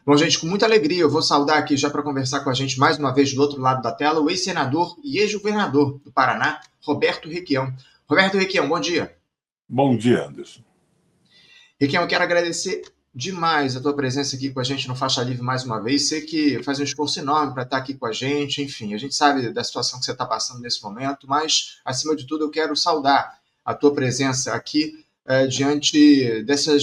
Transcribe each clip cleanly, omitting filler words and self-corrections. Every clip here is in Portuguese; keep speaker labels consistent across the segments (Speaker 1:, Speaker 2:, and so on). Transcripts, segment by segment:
Speaker 1: Bom, gente, com muita alegria, eu vou saudar aqui já para conversar com a gente mais uma vez do outro lado da tela o ex-senador e ex-governador do Paraná, Roberto Requião. Roberto Requião, bom dia.
Speaker 2: Bom dia, Anderson.
Speaker 1: Requião, eu quero agradecer demais a tua presença aqui com a gente no Faixa Livre mais uma vez. Sei que faz um esforço enorme para estar aqui com a gente, enfim, a gente sabe da situação que você está passando nesse momento, mas, acima de tudo, eu quero saudar a tua presença aqui diante dessa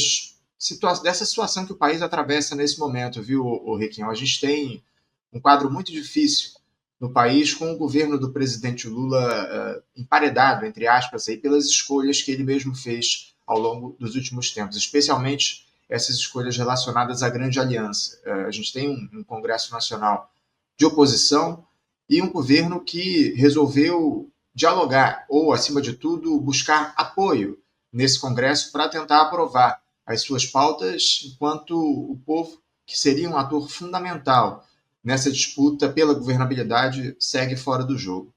Speaker 1: situação que o país atravessa nesse momento, viu, Requião? A gente tem um quadro muito difícil no país com o governo do presidente Lula emparedado, entre aspas, aí, pelas escolhas que ele mesmo fez ao longo dos últimos tempos, especialmente essas escolhas relacionadas à grande aliança. A gente tem um Congresso Nacional de oposição e um governo que resolveu dialogar, ou, acima de tudo, buscar apoio nesse Congresso para tentar aprovar as suas pautas, enquanto o povo, que seria um ator fundamental nessa disputa pela governabilidade, segue fora do jogo.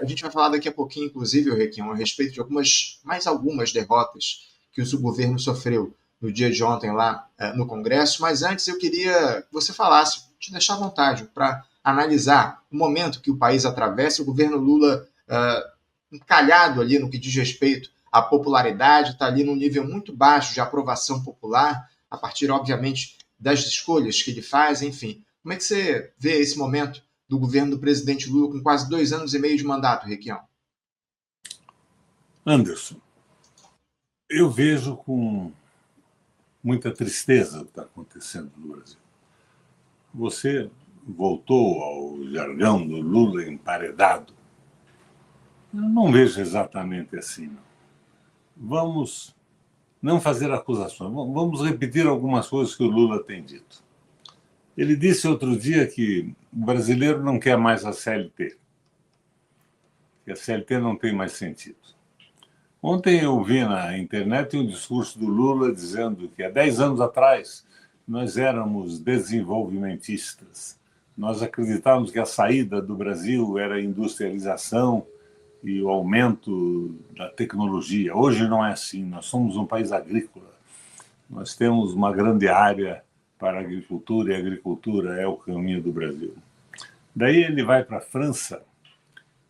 Speaker 1: A gente vai falar daqui a pouquinho, inclusive, Requião, a respeito de mais algumas derrotas que o governo sofreu no dia de ontem lá no Congresso, mas antes eu queria que você falasse, te deixar à vontade para analisar o momento que o país atravessa, o governo Lula encalhado ali no que diz respeito à popularidade, está ali num nível muito baixo de aprovação popular, a partir, obviamente, das escolhas que ele faz, enfim. Como é que você vê esse momento do governo do presidente Lula com quase 2 anos e meio de mandato, Requião?
Speaker 2: Anderson, eu vejo com muita tristeza o que está acontecendo no Brasil. Você voltou ao jargão do Lula emparedado. Eu não vejo exatamente assim, não. Vamos não fazer acusações, vamos repetir algumas coisas que o Lula tem dito. Ele disse outro dia que o brasileiro não quer mais a CLT, que a CLT não tem mais sentido. Ontem eu vi na internet um discurso do Lula dizendo que há 10 anos atrás nós éramos desenvolvimentistas. Nós acreditávamos que a saída do Brasil era a industrialização e o aumento da tecnologia. Hoje não é assim, nós somos um país agrícola. Nós temos uma grande área para a agricultura e a agricultura é o caminho do Brasil. Daí ele vai para a França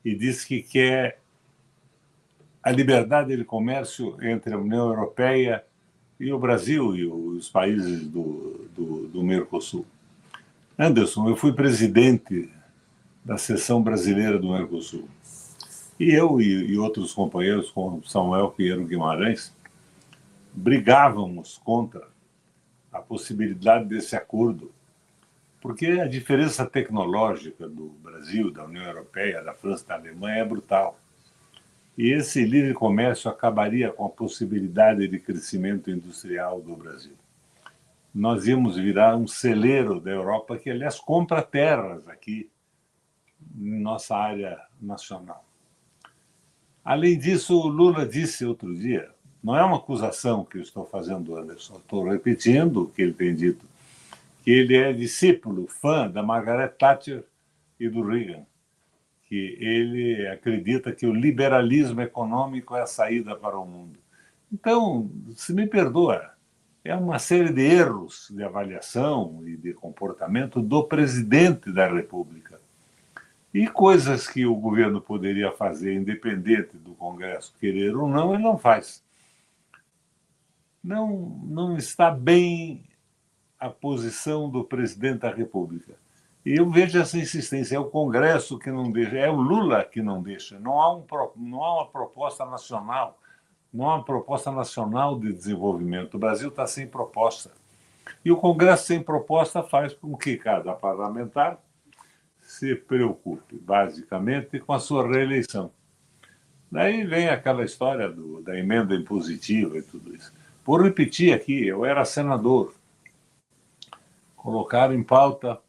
Speaker 2: e diz que quer a liberdade de comércio entre a União Europeia e o Brasil e os países do Mercosul. Anderson, eu fui presidente da seção brasileira do Mercosul. E eu e outros companheiros, como Samuel Pinheiro Guimarães, brigávamos contra a possibilidade desse acordo, porque a diferença tecnológica do Brasil, da União Europeia, da França e da Alemanha é brutal. E esse livre comércio acabaria com a possibilidade de crescimento industrial do Brasil. Nós íamos virar um celeiro da Europa que, aliás, compra terras aqui, em nossa área nacional. Além disso, o Lula disse outro dia, não é uma acusação que eu estou fazendo, Anderson, estou repetindo o que ele tem dito, que ele é discípulo, fã da Margaret Thatcher e do Reagan, que ele acredita que o liberalismo econômico é a saída para o mundo. Então, se me perdoa, é uma série de erros de avaliação e de comportamento do presidente da República. E coisas que o governo poderia fazer, independente do Congresso querer ou não, ele não faz. Não está bem a posição do presidente da República. E eu vejo essa insistência, é o Congresso que não deixa, é o Lula que não deixa. Não há uma proposta nacional, não há uma proposta nacional de desenvolvimento. O Brasil está sem proposta. E o Congresso sem proposta faz com que cada parlamentar se preocupe, basicamente, com a sua reeleição. Daí vem aquela história da emenda impositiva e tudo isso. Por repetir aqui, eu era senador. Colocaram em pauta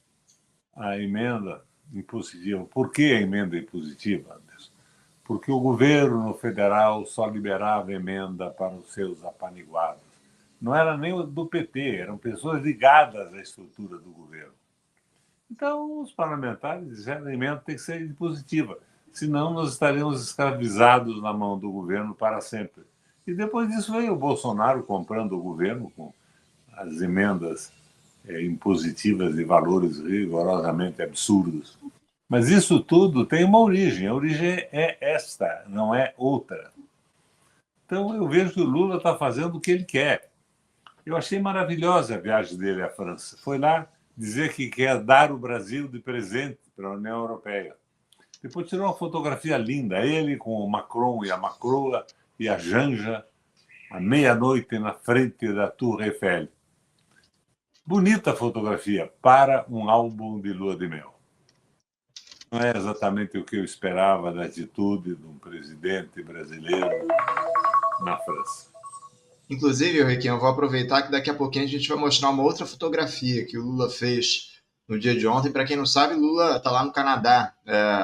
Speaker 2: a emenda impositiva. Por que a emenda impositiva, Anderson? Porque o governo federal só liberava emenda para os seus apaniguados. Não era nem do PT, eram pessoas ligadas à estrutura do governo. Então, os parlamentares disseram que a emenda tem que ser impositiva, senão nós estaremos escravizados na mão do governo para sempre. E depois disso veio o Bolsonaro comprando o governo com as emendas impositivas de valores rigorosamente absurdos. Mas isso tudo tem uma origem. A origem é esta, não é outra. Então, eu vejo que o Lula está fazendo o que ele quer. Eu achei maravilhosa a viagem dele à França. Foi lá dizer que quer dar o Brasil de presente para a União Europeia. Depois tirou uma fotografia linda, ele com o Macron e a Macroa e a Janja, à meia-noite na frente da Tour Eiffel. Bonita fotografia para um álbum de lua de mel. Não é exatamente o que eu esperava da atitude de um presidente brasileiro na França.
Speaker 1: Inclusive, Requiem, eu vou aproveitar que daqui a pouquinho a gente vai mostrar uma outra fotografia que o Lula fez no dia de ontem. Para quem não sabe, Lula está lá no Canadá,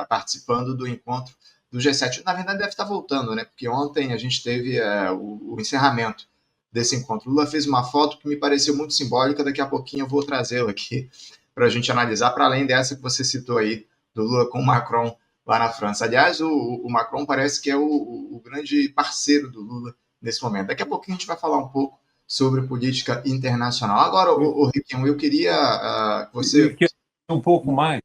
Speaker 1: participando do encontro do G7. Na verdade, deve estar voltando, né? Porque ontem a gente teve o encerramento desse encontro. Lula fez uma foto que me pareceu muito simbólica. Daqui a pouquinho eu vou trazê-la aqui para a gente analisar, para além dessa que você citou aí, do Lula com o Macron lá na França. Aliás, o Macron parece que é o grande parceiro do Lula nesse momento. Daqui a pouquinho a gente vai falar um pouco sobre política internacional. Agora, o Riquinho, eu queria que você...
Speaker 2: Eu queria um pouco mais,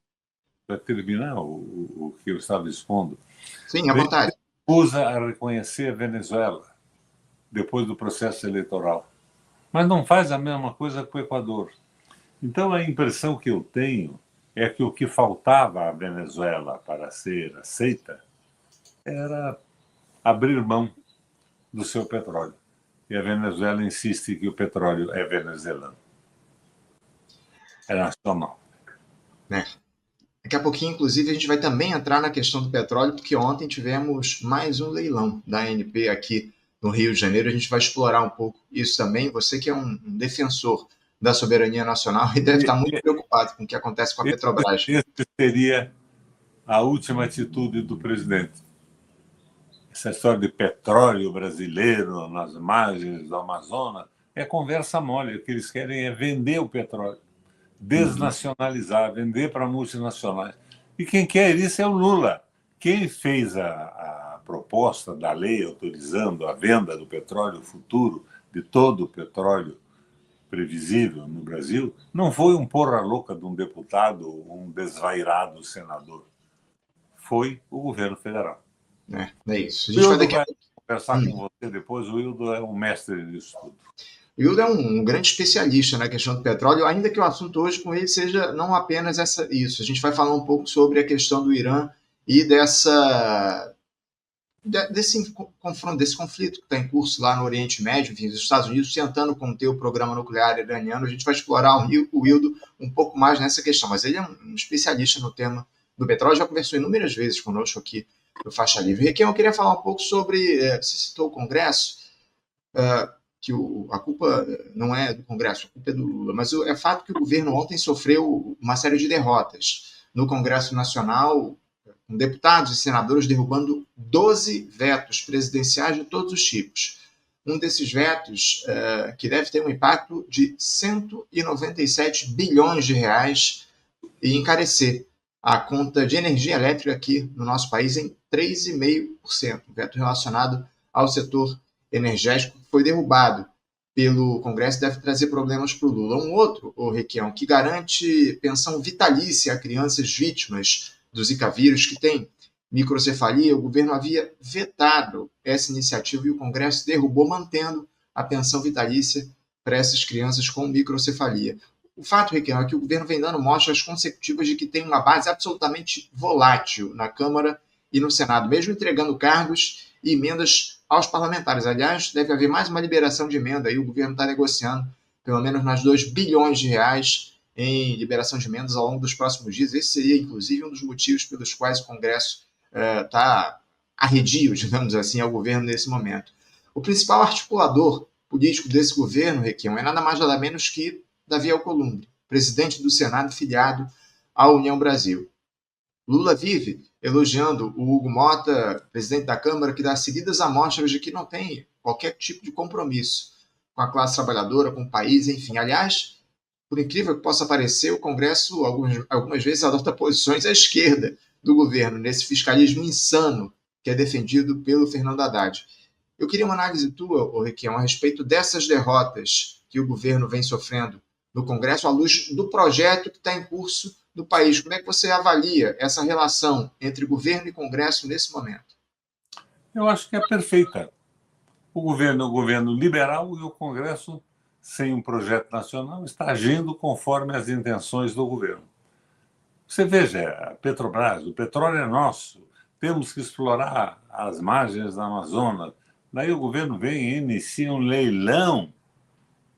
Speaker 2: para terminar o que eu estava expondo.
Speaker 1: Sim, à vontade.
Speaker 2: Usa a reconhecer a Venezuela depois do processo eleitoral, mas não faz a mesma coisa com o Equador. Então, a impressão que eu tenho é que o que faltava à Venezuela para ser aceita era abrir mão do seu petróleo. E a Venezuela insiste que o petróleo é venezuelano. É nacional.
Speaker 1: Daqui a pouquinho, inclusive, a gente vai também entrar na questão do petróleo, porque ontem tivemos mais um leilão da ANP aqui no Rio de Janeiro. A gente vai explorar um pouco isso também. Você que é um defensor da soberania nacional e deve estar muito preocupado com o que acontece com a Petrobras.
Speaker 2: Essa seria a última atitude do presidente. Essa história de petróleo brasileiro nas margens do Amazonas é conversa mole. O que eles querem é vender o petróleo, desnacionalizar, vender para multinacionais. E quem quer isso é o Lula. Quem fez a proposta da lei autorizando a venda do petróleo futuro, de todo o petróleo previsível no Brasil, não foi um porra louca de um deputado ou um desvairado senador. Foi o governo federal.
Speaker 1: É isso. A gente vai daqui a
Speaker 2: conversar com você depois. O Hildo é um mestre disso tudo.
Speaker 1: O Hildo é um grande especialista na questão do petróleo, ainda que o assunto hoje com ele seja não apenas isso. A gente vai falar um pouco sobre a questão do Irã e desse conflito que está em curso lá no Oriente Médio, enfim, os Estados Unidos tentando conter o programa nuclear iraniano. A gente vai explorar o Hildo um pouco mais nessa questão, mas ele é um especialista no tema do petróleo, já conversou inúmeras vezes conosco aqui do Faixa Livre. Requiem, eu queria falar um pouco sobre, você citou o Congresso, que a culpa não é do Congresso, a culpa é do Lula, mas é fato que o governo ontem sofreu uma série de derrotas no Congresso Nacional, com deputados e senadores derrubando 12 vetos presidenciais de todos os tipos. Um desses vetos, que deve ter um impacto de 197 bilhões de reais e encarecer a conta de energia elétrica aqui no nosso país em 3,5%. O veto relacionado ao setor energético foi derrubado pelo Congresso, deve trazer problemas para o Lula. Um outro, o Requião, que garante pensão vitalícia a crianças vítimas do Zika vírus que tem microcefalia. O governo havia vetado essa iniciativa e o Congresso derrubou, mantendo a pensão vitalícia para essas crianças com microcefalia. O fato, Requião, é que o governo vem dando mostras consecutivas de que tem uma base absolutamente volátil na Câmara e no Senado, mesmo entregando cargos e emendas aos parlamentares. Aliás, deve haver mais uma liberação de emenda, aí o governo está negociando pelo menos mais 2 bilhões de reais em liberação de emendas ao longo dos próximos dias. Esse seria, inclusive, um dos motivos pelos quais o Congresso está arredio, digamos assim, ao governo nesse momento. O principal articulador político desse governo, Requião, é nada mais nada menos que Davi Alcolumbre, presidente do Senado filiado à União Brasil. Lula vive elogiando o Hugo Mota, presidente da Câmara, que dá seguidas amostras de que não tem qualquer tipo de compromisso com a classe trabalhadora, com o país, enfim. Aliás, por incrível que possa parecer, o Congresso algumas vezes adota posições à esquerda do governo, nesse fiscalismo insano que é defendido pelo Fernando Haddad. Eu queria uma análise tua, Requião, a respeito dessas derrotas que o governo vem sofrendo no Congresso à luz do projeto que está em curso no país. Como é que você avalia essa relação entre governo e Congresso nesse momento?
Speaker 2: Eu acho que é perfeita. O governo é um governo liberal e o Congresso, sem um projeto nacional, está agindo conforme as intenções do governo. Você veja, a Petrobras, o petróleo é nosso, temos que explorar as margens da Amazonas. Daí o governo vem e inicia um leilão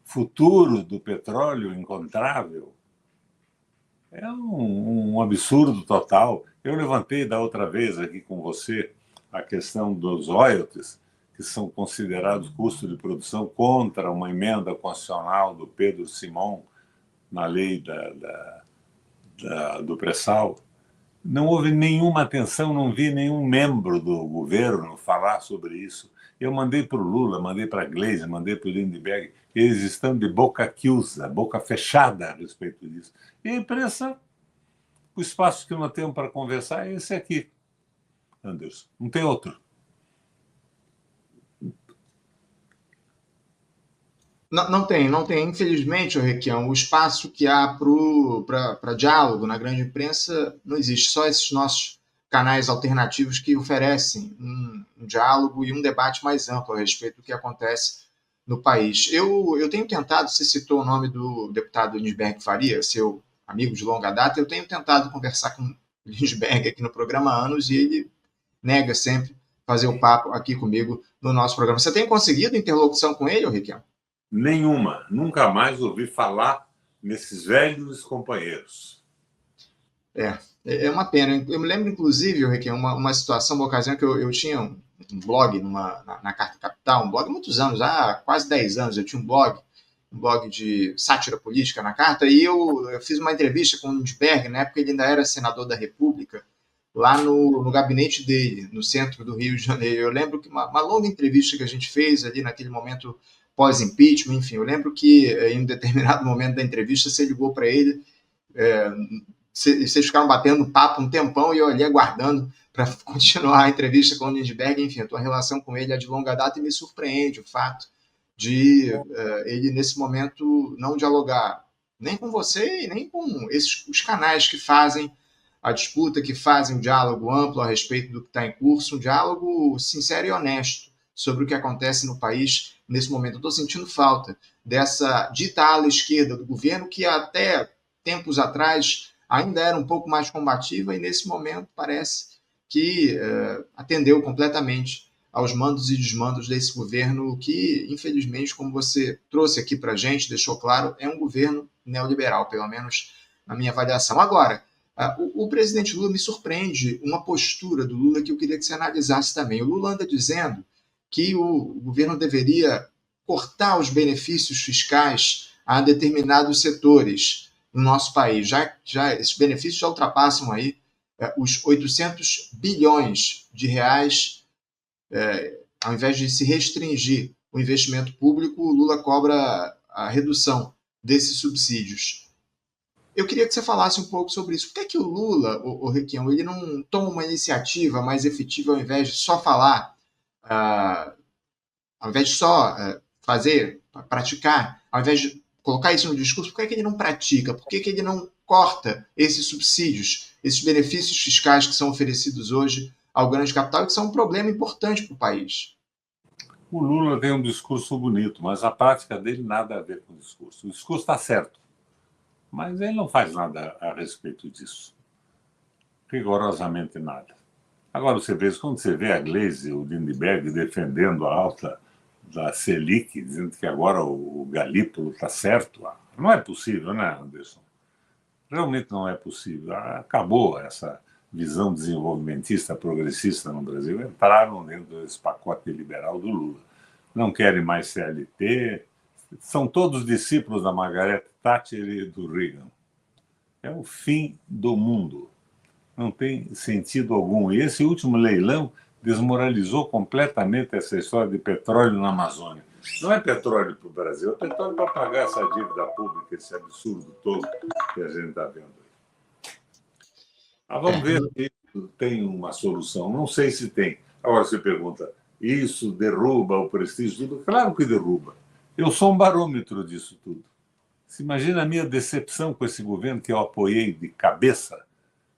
Speaker 2: futuro do petróleo encontrável. É um absurdo total. Eu levantei da outra vez aqui com você a questão dos royalties, que são considerados custo de produção, contra uma emenda constitucional do Pedro Simão na lei do pré-sal. Não houve nenhuma atenção, não vi nenhum membro do governo falar sobre isso. Eu mandei para o Lula, mandei para a Gleisi, mandei para o Lindbergh, eles estão de boca quiusa, boca fechada a respeito disso. E a imprensa, o espaço que nós temos para conversar é esse aqui, Anderson, não tem outro.
Speaker 1: Não tem, não tem. Infelizmente, Requião, o espaço que há para diálogo na grande imprensa não existe. Só esses nossos canais alternativos que oferecem um diálogo e um debate mais amplo a respeito do que acontece no país. Eu tenho tentado, você citou o nome do deputado Lindbergh Faria, seu amigo de longa data, eu tenho tentado conversar com o Lindbergh aqui no programa há anos e ele nega sempre fazer o papo aqui comigo no nosso programa. Você tem conseguido interlocução com ele, Requião?
Speaker 2: Nenhuma. Nunca mais ouvi falar nesses velhos companheiros.
Speaker 1: É uma pena. Eu me lembro, inclusive, Requião, uma situação, uma ocasião que eu tinha um blog na Carta Capital, um blog há muitos anos, há quase 10 anos, eu tinha um blog de sátira política na Carta, e eu fiz uma entrevista com o Lindbergh, na época ele ainda era senador da República, lá no gabinete dele, no centro do Rio de Janeiro. Eu lembro que uma longa entrevista que a gente fez ali naquele momento pós-impeachment, enfim, eu lembro que em um determinado momento da entrevista você ligou para ele, vocês ficaram batendo papo um tempão e eu ali aguardando para continuar a entrevista com o Lindbergh. Enfim, a tua relação com ele é de longa data e me surpreende o fato de ele, nesse momento, não dialogar nem com você e nem com os canais que fazem a disputa, que fazem o diálogo amplo a respeito do que está em curso, um diálogo sincero e honesto sobre o que acontece no país nesse momento. Eu estou sentindo falta dessa dita ala esquerda do governo, que até tempos atrás ainda era um pouco mais combativa e nesse momento parece que atendeu completamente aos mandos e desmandos desse governo que, infelizmente, como você trouxe aqui para a gente, deixou claro, é um governo neoliberal, pelo menos na minha avaliação. Agora, o presidente Lula, me surpreende uma postura do Lula que eu queria que você analisasse também. O Lula anda dizendo que o governo deveria cortar os benefícios fiscais a determinados setores no nosso país. Já esses benefícios já ultrapassam aí os 800 bilhões de reais. Ao invés de se restringir o investimento público, o Lula cobra a redução desses subsídios. Eu queria que você falasse um pouco sobre isso. Por que é que o Lula, o Requião, ele não toma uma iniciativa mais efetiva ao invés de só falar, ao invés de só fazer, praticar, ao invés de colocar isso no discurso, por que é que ele não pratica? Por que é que ele não corta esses subsídios, esses benefícios fiscais que são oferecidos hoje ao grande capital e que são um problema importante para o país?
Speaker 2: O Lula tem um discurso bonito, mas a prática dele nada a ver com o discurso. O discurso está certo, mas ele não faz nada a respeito disso. Rigorosamente nada. Agora, quando você vê a Gleisi e o Lindbergh defendendo a alta da Selic, dizendo que agora o Galípolo está certo, não é possível, né, Anderson? Realmente não é possível. Acabou essa visão desenvolvimentista, progressista no Brasil. Entraram dentro desse pacote liberal do Lula. Não querem mais CLT, são todos discípulos da Margaret Thatcher e do Reagan. É o fim do mundo. Não tem sentido algum. E esse último leilão desmoralizou completamente essa história de petróleo na Amazônia. Não é petróleo para o Brasil, é petróleo para pagar essa dívida pública, esse absurdo todo que a gente está vendo aí. Vamos ver se tem uma solução. Não sei se tem. Agora você pergunta, isso derruba o prestígio? Tudo? Claro que derruba. Eu sou um barômetro disso tudo. Você imagina a minha decepção com esse governo que eu apoiei de cabeça,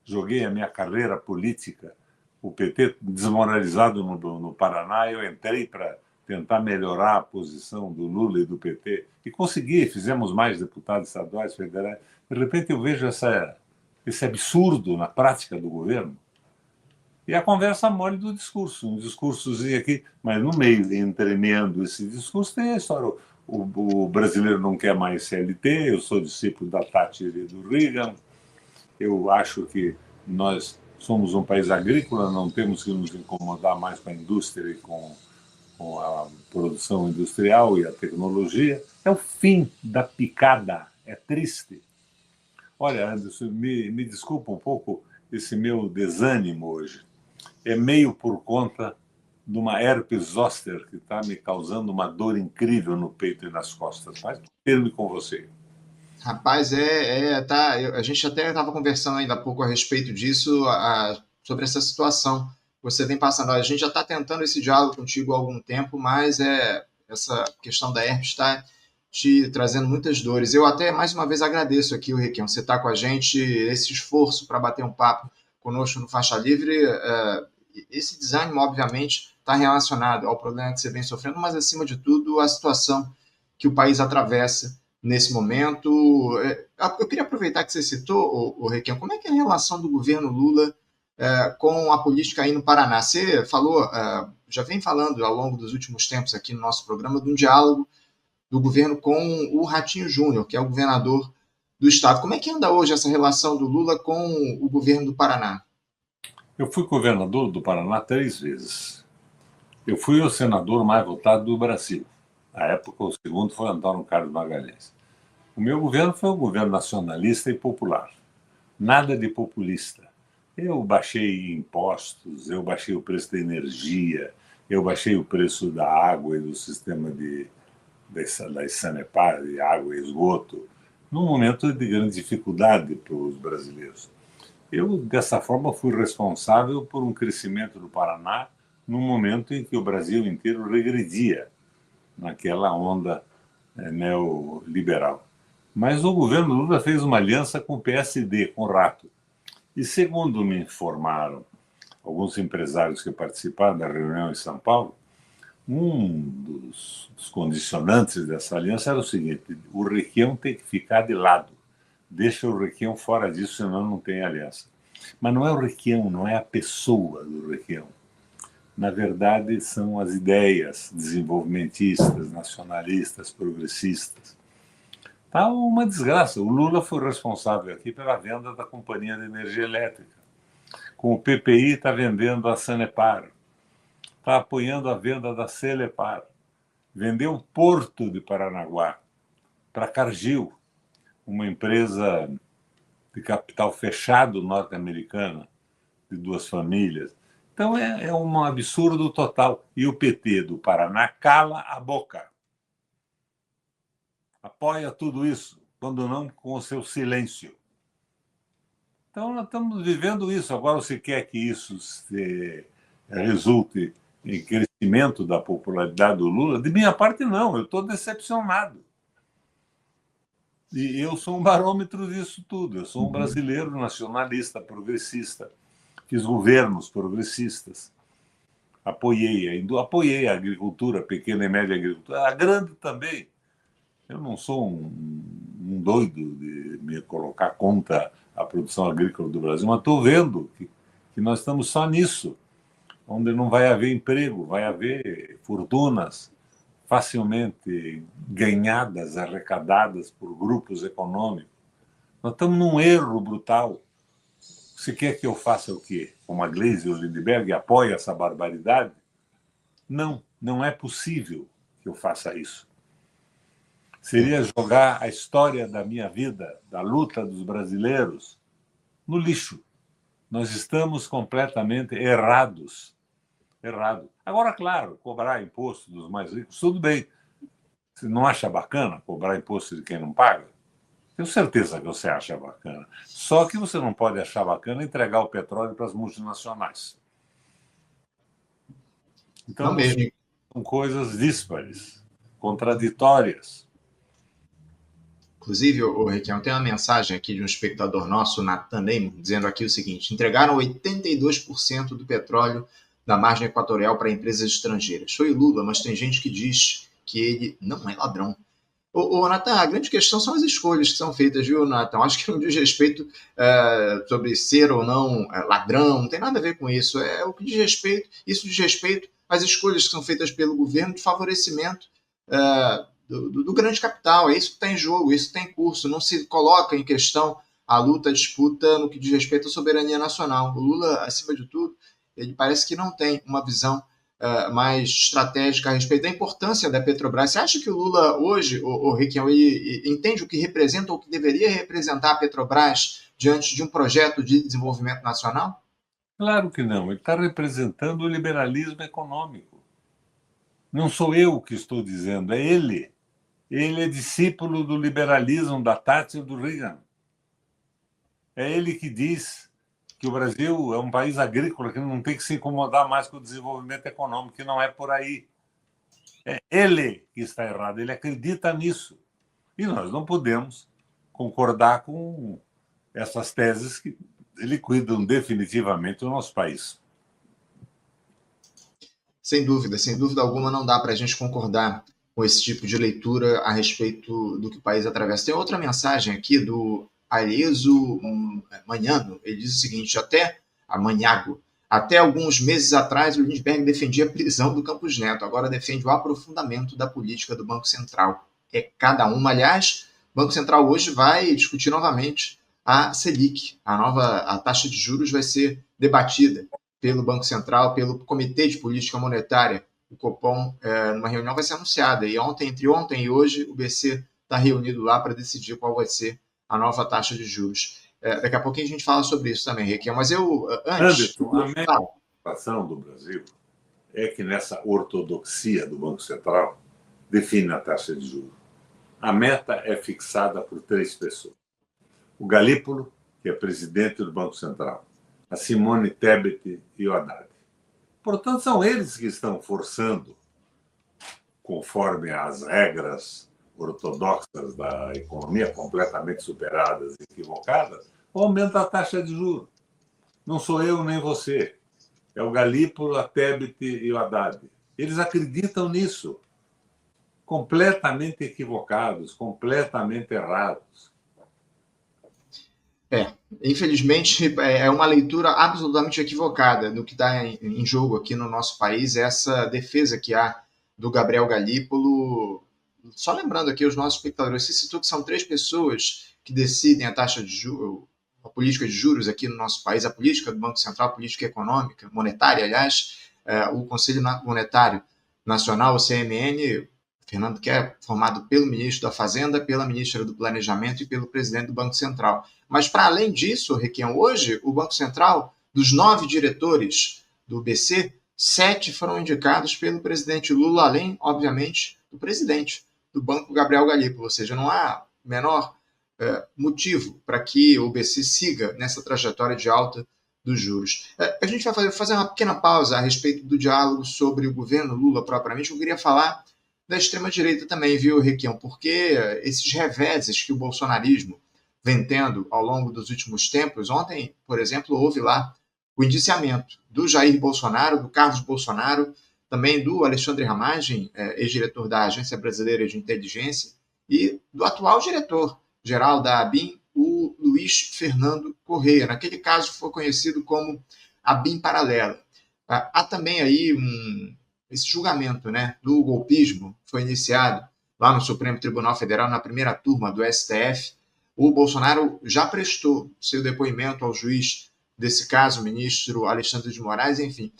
Speaker 2: joguei a minha carreira política, o PT desmoralizado no Paraná, eu entrei para tentar melhorar a posição do Lula e do PT, e consegui, fizemos mais deputados estaduais, federais. De repente eu vejo esse absurdo na prática do governo, e a conversa mole do discurso, um discursozinho aqui, mas no meio, entremeando esse discurso, tem a história. O brasileiro não quer mais CLT, eu sou discípulo da Thatcher e do Reagan, eu acho que nós somos um país agrícola, não temos que nos incomodar mais com a indústria e com a produção industrial e a tecnologia. É o fim da picada, é triste. Olha, Anderson, me desculpa um pouco esse meu desânimo hoje. É meio por conta de uma herpes zoster que está me causando uma dor incrível no peito e nas costas. Mas termine com você.
Speaker 1: Rapaz, tá. A gente até estava conversando ainda há pouco a respeito disso, sobre essa situação que você vem passando. A gente já está tentando esse diálogo contigo há algum tempo, mas essa questão da herpes está te trazendo muitas dores. Eu até mais uma vez agradeço aqui, o Requião, você está com a gente, esse esforço para bater um papo conosco no Faixa Livre. Esse desânimo, obviamente, está relacionado ao problema que você vem sofrendo, mas acima de tudo, a situação que o país atravessa nesse momento. Eu queria aproveitar que você citou, o Requião, como é que é a relação do governo Lula com a política aí no Paraná? Você falou, já vem falando ao longo dos últimos tempos aqui no nosso programa, de um diálogo do governo com o Ratinho Júnior, que é o governador do estado. Como é que anda hoje essa relação do Lula com o governo do Paraná?
Speaker 2: Eu fui governador do Paraná 3 vezes. Eu fui o senador mais votado do Brasil. Na época, o segundo foi Antônio Carlos Magalhães. O meu governo foi um governo nacionalista e popular. Nada de populista. Eu baixei impostos, eu baixei o preço da energia, eu baixei o preço da água e do sistema da Sanepar, de água e esgoto, num momento de grande dificuldade para os brasileiros. Eu, dessa forma, fui responsável por um crescimento do Paraná num momento em que o Brasil inteiro regredia naquela onda neoliberal. Mas o governo Lula fez uma aliança com o PSD, com o Rato. E, segundo me informaram alguns empresários que participaram da reunião em São Paulo, um dos condicionantes dessa aliança era o seguinte: o Requião tem que ficar de lado. Deixa o Requião fora disso, senão não tem aliança. Mas não é o Requião, não é a pessoa do Requião. Na verdade, são as ideias desenvolvimentistas, nacionalistas, progressistas. Está uma desgraça. O Lula foi responsável aqui pela venda da Companhia de Energia Elétrica. Com o PPI está vendendo a Sanepar. Está apoiando a venda da Celepar. Vendeu o Porto de Paranaguá para Cargill, uma empresa de capital fechado norte-americana, de 2 famílias. Então é um absurdo total. E o PT do Paraná cala a boca. Apoia tudo isso, quando não com o seu silêncio. Então nós estamos vivendo isso. Agora, você quer que isso resulte em crescimento da popularidade do Lula? De minha parte, não. Eu estou decepcionado. E eu sou um barômetro disso tudo. Eu sou um brasileiro nacionalista, progressista. Fiz governos progressistas. Apoiei a agricultura, a pequena e média agricultura. A grande também. Eu não sou um doido de me colocar contra a produção agrícola do Brasil, mas estou vendo que nós estamos só nisso, onde não vai haver emprego, vai haver fortunas facilmente ganhadas, arrecadadas por grupos econômicos. Nós estamos num erro brutal. Você quer que eu faça o quê? Como a Gleisi e o Lindbergh apoia essa barbaridade? Não, não é possível que eu faça isso. Seria jogar a história da minha vida, da luta dos brasileiros, no lixo. Nós estamos completamente errados. Agora, claro, cobrar imposto dos mais ricos, tudo bem. Você não acha bacana cobrar imposto de quem não paga? Tenho certeza que você acha bacana. Só que você não pode achar bacana entregar o petróleo para as multinacionais. Então, são coisas díspares, contraditórias.
Speaker 1: Inclusive, Requião, tem uma mensagem aqui de um espectador nosso, Nathan Neyman, dizendo aqui o seguinte: entregaram 82% do petróleo da margem equatorial para empresas estrangeiras. Foi Lula, mas tem gente que diz que ele não é ladrão. Natan, a grande questão são as escolhas que são feitas, viu, Natan? Acho que não diz respeito sobre ser ou não ladrão, não tem nada a ver com isso. É o que diz respeito, isso diz respeito às escolhas que são feitas pelo governo de favorecimento do grande capital. É isso que está em jogo, isso que está em curso. Não se coloca em questão a luta, a disputa no que diz respeito à soberania nacional. O Lula, acima de tudo, ele parece que não tem uma visão mais estratégica a respeito da importância da Petrobras. Você acha que o Lula hoje, o Requião, ele entende o que representa ou o que deveria representar a Petrobras diante de um projeto de desenvolvimento nacional?
Speaker 2: Claro que não. Ele está representando o liberalismo econômico. Não sou eu que estou dizendo, é ele. Ele é discípulo do liberalismo da Thatcher e do Reagan. É ele que diz que o Brasil é um país agrícola que não tem que se incomodar mais com o desenvolvimento econômico, que não é por aí. É ele que está errado, ele acredita nisso. E nós não podemos concordar com essas teses que liquidam definitivamente o nosso país.
Speaker 1: Sem dúvida alguma, não dá para a gente concordar com esse tipo de leitura a respeito do que o país atravessa. Tem outra mensagem aqui do Aieso Manhano. Ele diz o seguinte: até alguns meses atrás, o Lindbergh defendia a prisão do Campos Neto, agora defende o aprofundamento da política do Banco Central. É cada uma. Aliás, o Banco Central hoje vai discutir novamente a Selic. A taxa de juros vai ser debatida pelo Banco Central, pelo Comitê de Política Monetária, o Copom, numa reunião vai ser anunciada. E entre ontem e hoje, o BC está reunido lá para decidir qual vai ser a nova taxa de juros. Daqui a pouquinho a gente fala sobre isso também, Requião. Mas antes...
Speaker 2: Anderson, a minha preocupação do Brasil é que nessa ortodoxia do Banco Central define a taxa de juros. A meta é fixada por 3 pessoas. O Galípolo, que é presidente do Banco Central, a Simone Tebet e o Haddad. Portanto, são eles que estão forçando, conforme as regras ortodoxas da economia completamente superadas e equivocadas, o aumento da taxa de juros. Não sou eu nem você. É o Galípolo, a Tebet e o Haddad. Eles acreditam nisso. Completamente equivocados, completamente errados.
Speaker 1: Infelizmente, é uma leitura absolutamente equivocada do que está em jogo aqui no nosso país, essa defesa que há do Gabriel Galípolo. Só lembrando aqui os nossos espectadores, você citou que são 3 pessoas que decidem a taxa de juros, a política de juros aqui no nosso país, a política do Banco Central, a política econômica, monetária, aliás, o Conselho Monetário Nacional, o CMN, Fernando, que é formado pelo ministro da Fazenda, pela ministra do Planejamento e pelo presidente do Banco Central. Mas, para além disso, Requião, hoje, o Banco Central, dos 9 diretores do BC, 7 foram indicados pelo presidente Lula, além, obviamente, do presidente do Banco, Gabriel Galípolo. Ou seja, não há menor motivo para que o BC siga nessa trajetória de alta dos juros. A gente vai fazer uma pequena pausa a respeito do diálogo sobre o governo Lula propriamente. Eu queria falar da extrema-direita também, viu, Requião? Porque esses reveses que o bolsonarismo vem tendo ao longo dos últimos tempos, ontem, por exemplo, houve lá o indiciamento do Jair Bolsonaro, do Carlos Bolsonaro, também do Alexandre Ramagem, ex-diretor da Agência Brasileira de Inteligência, e do atual diretor-geral da ABIN, o Luiz Fernando Correia. Naquele caso foi conhecido como ABIN Paralela. Há também aí esse julgamento, né, do golpismo foi iniciado lá no Supremo Tribunal Federal, na primeira turma do STF. O Bolsonaro já prestou seu depoimento ao juiz desse caso, o ministro Alexandre de Moraes, enfim.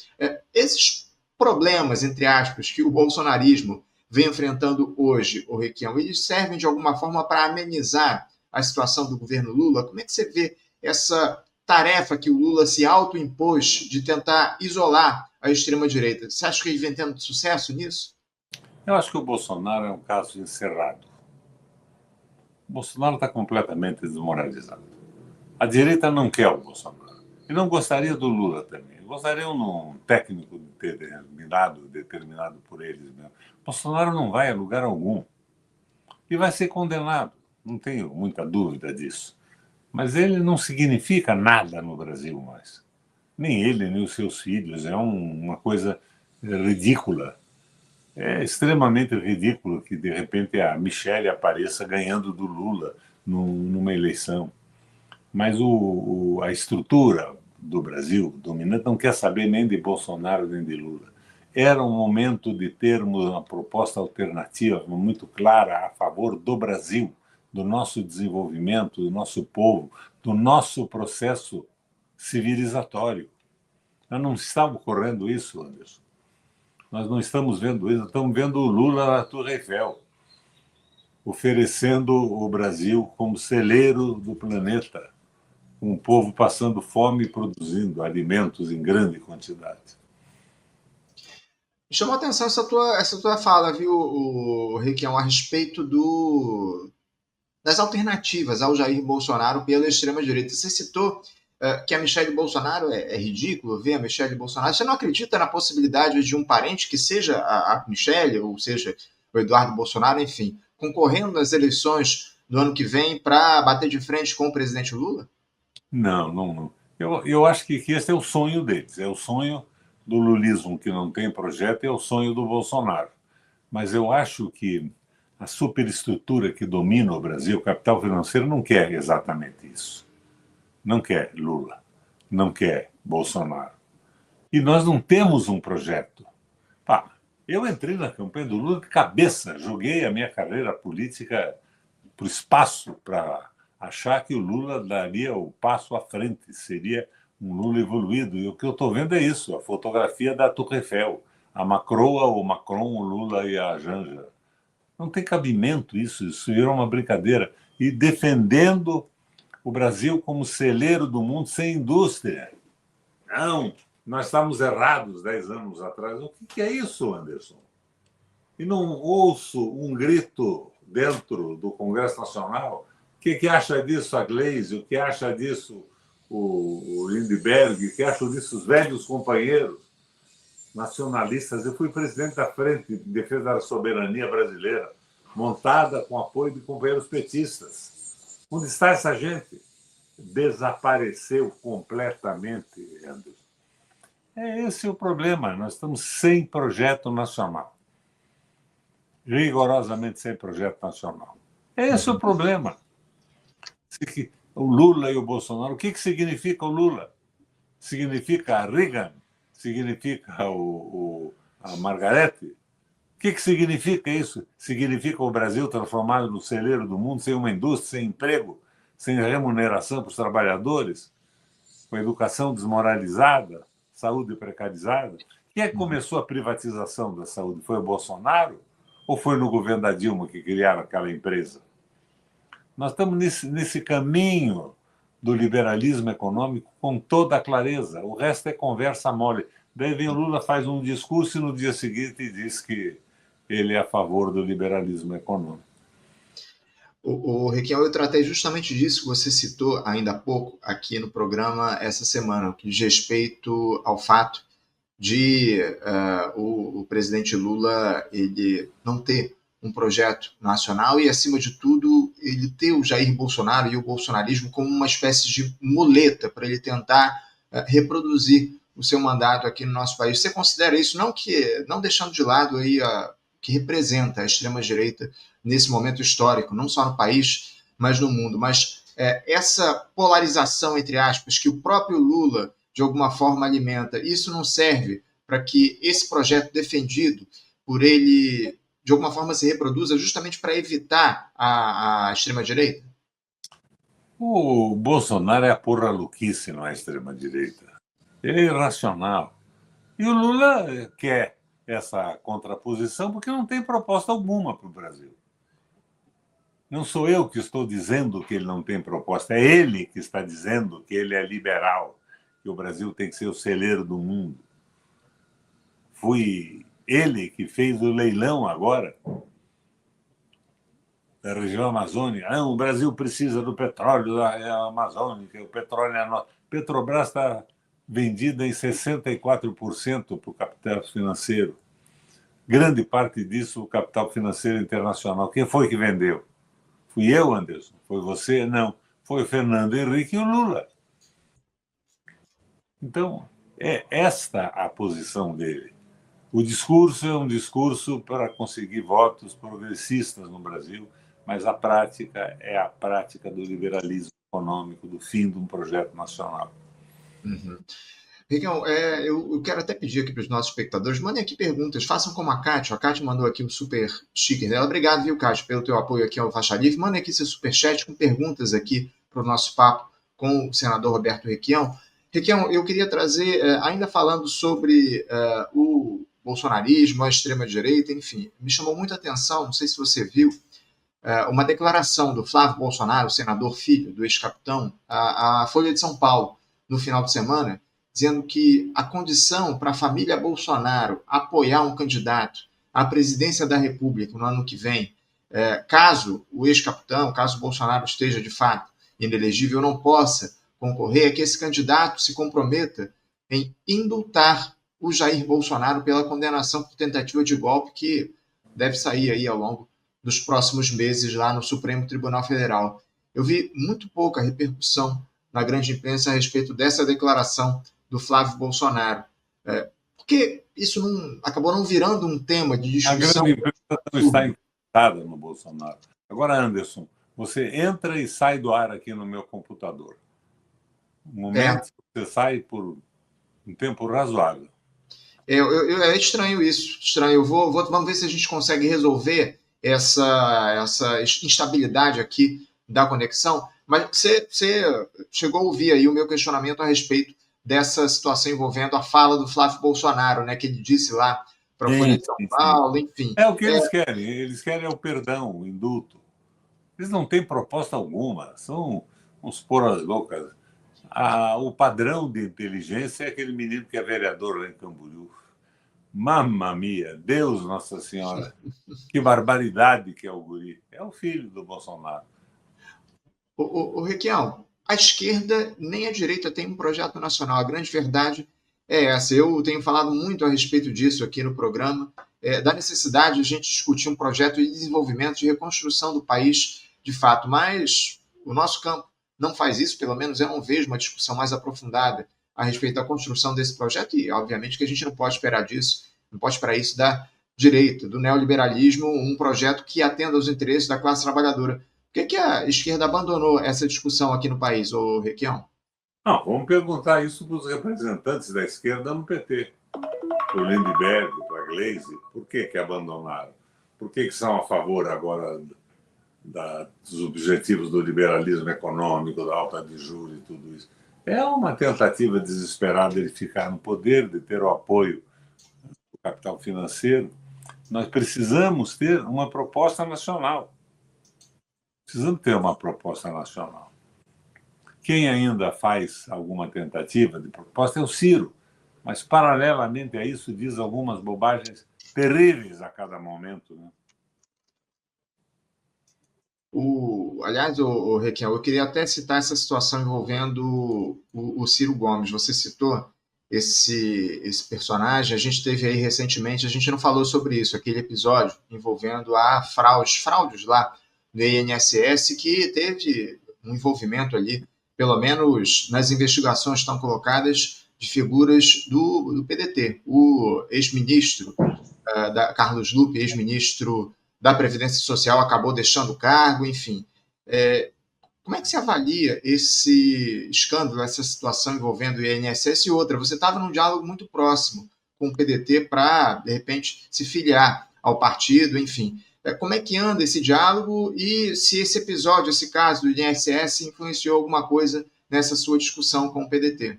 Speaker 1: Esses problemas, entre aspas, que o bolsonarismo vem enfrentando hoje, o Requião, eles servem de alguma forma para amenizar a situação do governo Lula? Como é que você vê essa tarefa que o Lula se autoimpôs de tentar isolar a extrema-direita? Você acha que ele vem tendo sucesso nisso?
Speaker 2: Eu acho que o Bolsonaro é um caso encerrado. O Bolsonaro está completamente desmoralizado. A direita não quer o Bolsonaro. E não gostaria do Lula também. Gostaria de um técnico determinado por eles mesmo. Bolsonaro não vai a lugar algum. E vai ser condenado. não tenho muita dúvida disso. Mas ele não significa nada no Brasil mais. Nem ele, nem os seus filhos. É uma coisa ridícula. É extremamente ridículo que, de repente, a Michelle apareça ganhando do Lula numa eleição. Mas a estrutura do Brasil dominante não quer saber nem de Bolsonaro nem de Lula. Era um momento de termos uma proposta alternativa muito clara a favor do Brasil, do nosso desenvolvimento, do nosso povo, do nosso processo civilizatório. Nós não estamos ocorrendo isso, Anderson. Nós não estamos vendo isso, estamos vendo o Lula na Torre Eiffel, oferecendo o Brasil como celeiro do planeta, com o povo passando fome e produzindo alimentos em grande quantidade.
Speaker 1: Me chamou a atenção essa tua fala, viu, Requião, a respeito das alternativas ao Jair Bolsonaro pela extrema-direita. Você citou que a Michelle Bolsonaro é ridículo ver a Michelle Bolsonaro. Você não acredita na possibilidade de um parente que seja a Michelle, ou seja, o Eduardo Bolsonaro, enfim, concorrendo nas eleições do ano que vem para bater de frente com o presidente Lula?
Speaker 2: Não. Eu acho que esse é o sonho deles, é o sonho do lulismo que não tem projeto, é o sonho do Bolsonaro. Mas eu acho que a superestrutura que domina o Brasil, o capital financeiro, não quer exatamente isso. Não quer Lula, não quer Bolsonaro. E nós não temos um projeto. Eu entrei na campanha do Lula de cabeça, joguei a minha carreira política para o espaço para achar que o Lula daria o passo à frente, seria um Lula evoluído. E o que eu estou vendo é isso, a fotografia da Torre Eiffel, a Macroa, o Macron, o Lula e a Janja. Não tem cabimento isso virou uma brincadeira. E defendendo o Brasil como celeiro do mundo sem indústria. Não, nós estávamos errados 10 anos atrás. O que é isso, Anderson? E não ouço um grito dentro do Congresso Nacional. O que acha disso a Gleisi? O que acha disso o Lindbergh? O que acham disso os velhos companheiros nacionalistas? Eu fui presidente da Frente de Defesa da Soberania Brasileira, montada com apoio de companheiros petistas. Onde está essa gente? Desapareceu completamente, Anderson. Esse é o problema. Nós estamos sem projeto nacional. Rigorosamente sem projeto nacional. Esse é o problema. O Lula e o Bolsonaro. O que significa o Lula? Significa a Reagan? Significa a Margarete? O que significa isso? Significa o Brasil transformado no celeiro do mundo, sem uma indústria, sem emprego, sem remuneração para os trabalhadores, com educação desmoralizada, saúde precarizada? Quem é que começou a privatização da saúde? Foi o Bolsonaro ou foi no governo da Dilma que criaram aquela empresa? Nós estamos nesse caminho do liberalismo econômico com toda a clareza. O resto é conversa mole. Daí vem o Lula, faz um discurso e no dia seguinte diz que ele é a favor do liberalismo econômico.
Speaker 1: Requião, eu tratei justamente disso que você citou ainda há pouco aqui no programa essa semana, que diz respeito ao fato de o presidente Lula ele não ter um projeto nacional e, acima de tudo, ele ter o Jair Bolsonaro e o bolsonarismo como uma espécie de muleta para ele tentar reproduzir o seu mandato aqui no nosso país. Você considera isso, não deixando de lado aí que representa a extrema-direita nesse momento histórico, não só no país, mas no mundo, mas essa polarização, entre aspas, que o próprio Lula, de alguma forma, alimenta, isso não serve para que esse projeto defendido por ele, de alguma forma, se reproduza justamente para evitar a extrema-direita?
Speaker 2: O Bolsonaro é a porra louquice, não é a extrema-direita. Ele é irracional. E o Lula quer essa contraposição porque não tem proposta alguma para o Brasil. Não sou eu que estou dizendo que ele não tem proposta, é ele que está dizendo que ele é liberal, que o Brasil tem que ser o celeiro do mundo. Foi ele que fez o leilão agora da região amazônica. O Brasil precisa do petróleo da amazônica, o petróleo é nosso. Petrobras está vendida em 64% para o capital financeiro. Grande parte disso, o capital financeiro internacional. Quem foi que vendeu? Fui eu, Anderson? Foi você? Não. Foi o Fernando Henrique e o Lula. Então, é esta a posição dele. O discurso é um discurso para conseguir votos progressistas no Brasil, mas a prática é a prática do liberalismo econômico, do fim de um projeto nacional.
Speaker 1: Uhum. Riquelme, eu quero até pedir aqui para os nossos espectadores, mandem aqui perguntas, façam como a Cátia. A Cátia mandou aqui o super sticker dela. Obrigado, viu, Cátia, pelo teu apoio aqui ao Faixa Livre. Mandem aqui seu superchat com perguntas aqui para o nosso papo com o senador Roberto Requião. Requião, eu queria trazer, ainda falando sobre o bolsonarismo, a extrema-direita, enfim, me chamou muita atenção, não sei se você viu, uma declaração do Flávio Bolsonaro, senador filho do ex-capitão, à Folha de São Paulo, no final de semana, dizendo que a condição para a família Bolsonaro apoiar um candidato à presidência da República no ano que vem, caso o ex-capitão, caso o Bolsonaro esteja de fato inelegível, não possa concorrer, é que esse candidato se comprometa em indultar o Jair Bolsonaro pela condenação por tentativa de golpe que deve sair aí ao longo dos próximos meses lá no Supremo Tribunal Federal. Eu vi muito pouca repercussão na grande imprensa a respeito dessa declaração do Flávio Bolsonaro. Porque isso acabou não virando um tema de discussão.
Speaker 2: A grande imprensa não está interessada no Bolsonaro. Agora, Anderson, você entra e sai do ar aqui no meu computador. Um momento, você sai por um tempo razoável.
Speaker 1: É estranho isso. Estranho. Vamos ver se a gente consegue resolver essa instabilidade aqui da conexão. Mas você chegou a ouvir aí o meu questionamento a respeito dessa situação envolvendo a fala do Flávio Bolsonaro, né, que ele disse lá para a Folha de São Paulo, enfim.
Speaker 2: É o que eles querem. Eles querem o perdão, o indulto. Eles não têm proposta alguma. São uns poras loucas. O padrão de inteligência é aquele menino que é vereador lá em Camboriú. Mamma mia, Deus Nossa Senhora. Que barbaridade que é o guri. É o filho do Bolsonaro.
Speaker 1: O Requião, a esquerda nem a direita tem um projeto nacional. A grande verdade é essa. Eu tenho falado muito a respeito disso aqui no programa, da necessidade de a gente discutir um projeto de desenvolvimento, de reconstrução do país, de fato. Mas o nosso campo não faz isso, pelo menos eu não vejo uma discussão mais aprofundada a respeito da construção desse projeto e, obviamente, que a gente não pode esperar disso, não pode esperar isso da direita, do neoliberalismo, um projeto que atenda aos interesses da classe trabalhadora. Por que a esquerda abandonou essa discussão aqui no país, ô Requião?
Speaker 2: Não, vamos perguntar isso para os representantes da esquerda no PT. Para o Lindbergh, para a Gleisi, por que abandonaram? Por que são a favor agora dos objetivos do liberalismo econômico, da alta de juros e tudo isso? É uma tentativa desesperada de ficar no poder, de ter o apoio do capital financeiro. Nós precisamos ter uma proposta nacional. Precisamos ter uma proposta nacional. Quem ainda faz alguma tentativa de proposta é o Ciro, mas, paralelamente a isso, diz algumas bobagens terríveis a cada momento, né?
Speaker 1: Aliás, o Requião, eu queria até citar essa situação envolvendo o Ciro Gomes. Você citou esse personagem. A gente teve aí recentemente, a gente não falou sobre isso, aquele episódio envolvendo fraudes lá no INSS, que teve um envolvimento ali, pelo menos nas investigações estão colocadas, de figuras do PDT. O ex-ministro Carlos Lupe, ex-ministro da Previdência Social, acabou deixando o cargo, enfim. Como é que se avalia esse escândalo, essa situação envolvendo o INSS e outra? Você estava num diálogo muito próximo com o PDT para, de repente, se filiar ao partido, enfim. Como é que anda esse diálogo e se esse episódio, esse caso do INSS influenciou alguma coisa nessa sua discussão com o PDT?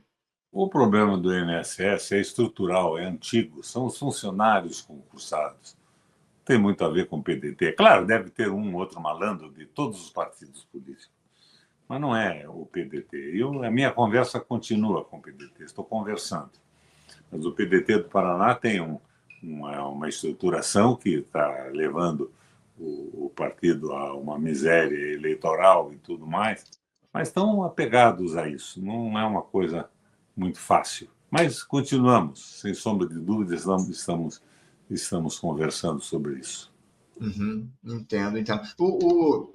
Speaker 2: O problema do INSS é estrutural, é antigo, são os funcionários concursados. Tem muito a ver com o PDT. Claro, deve ter um outro malandro de todos os partidos políticos, mas não é o PDT. A minha conversa continua com o PDT, estou conversando. Mas o PDT do Paraná tem uma estruturação que está levando o partido a uma miséria eleitoral e tudo mais, mas estão apegados a isso, não é uma coisa muito fácil. Mas continuamos, sem sombra de dúvidas, estamos conversando sobre isso.
Speaker 1: Uhum, entendo, entendo.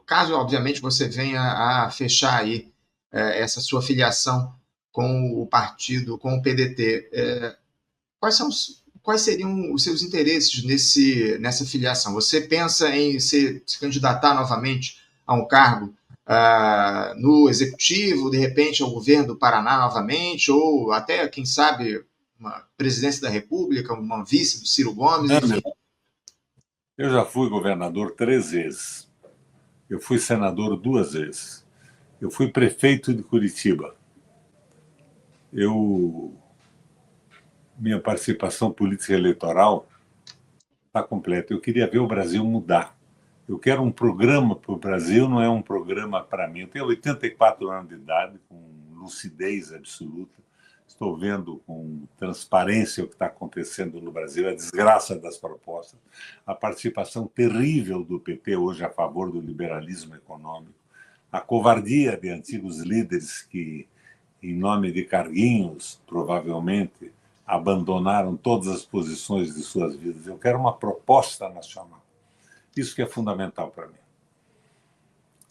Speaker 1: Caso, obviamente, você venha a fechar aí essa sua filiação com o partido, com o PDT, quais seriam os seus interesses nessa filiação? Você pensa em se candidatar novamente a um cargo no executivo, de repente ao governo do Paraná novamente, ou até, quem sabe, uma presidência da República, uma vice do Ciro Gomes, enfim.
Speaker 2: Eu já fui governador 3 vezes. Eu fui senador 2 vezes. Eu fui prefeito de Curitiba. Minha participação política eleitoral está completa. Eu queria ver o Brasil mudar. Eu quero um programa para o Brasil, não é um programa para mim. Eu tenho 84 anos de idade, com lucidez absoluta. Estou vendo com transparência o que está acontecendo no Brasil, a desgraça das propostas, a participação terrível do PT hoje a favor do liberalismo econômico, a covardia de antigos líderes que, em nome de carguinhos, provavelmente, abandonaram todas as posições de suas vidas. Eu quero uma proposta nacional. Isso que é fundamental para mim.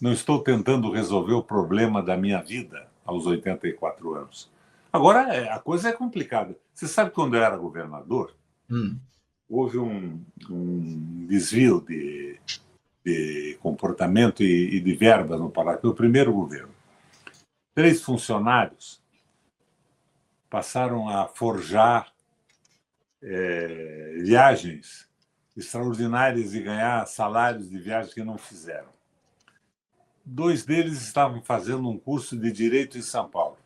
Speaker 2: Não estou tentando resolver o problema da minha vida aos 84 anos. Agora, a coisa é complicada. Você sabe, quando eu era governador, houve um desvio de comportamento e de verba no Paraná. Foi o primeiro governo. 3 funcionários passaram a forjar viagens extraordinárias e ganhar salários de viagens que não fizeram. 2 deles estavam fazendo um curso de Direito em São Paulo.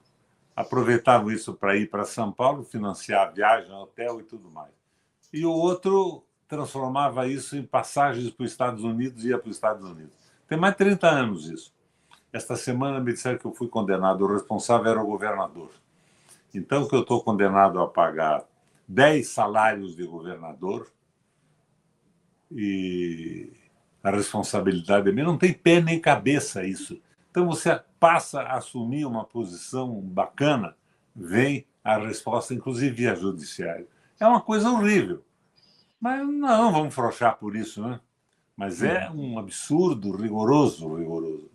Speaker 2: Aproveitavam isso para ir para São Paulo, financiar a viagem, hotel e tudo mais. E o outro transformava isso em passagens para os Estados Unidos e ia para os Estados Unidos. Tem mais de 30 anos isso. Esta semana me disseram que eu fui condenado. O responsável era o governador. Então, que eu estou condenado a pagar 10 salários de governador e a responsabilidade é minha. Não tem pé nem cabeça isso. Então, você passa a assumir uma posição bacana, vem a resposta, inclusive via judiciário. É uma coisa horrível. Mas não vamos frouxar por isso, né? Mas é um absurdo rigoroso, rigoroso.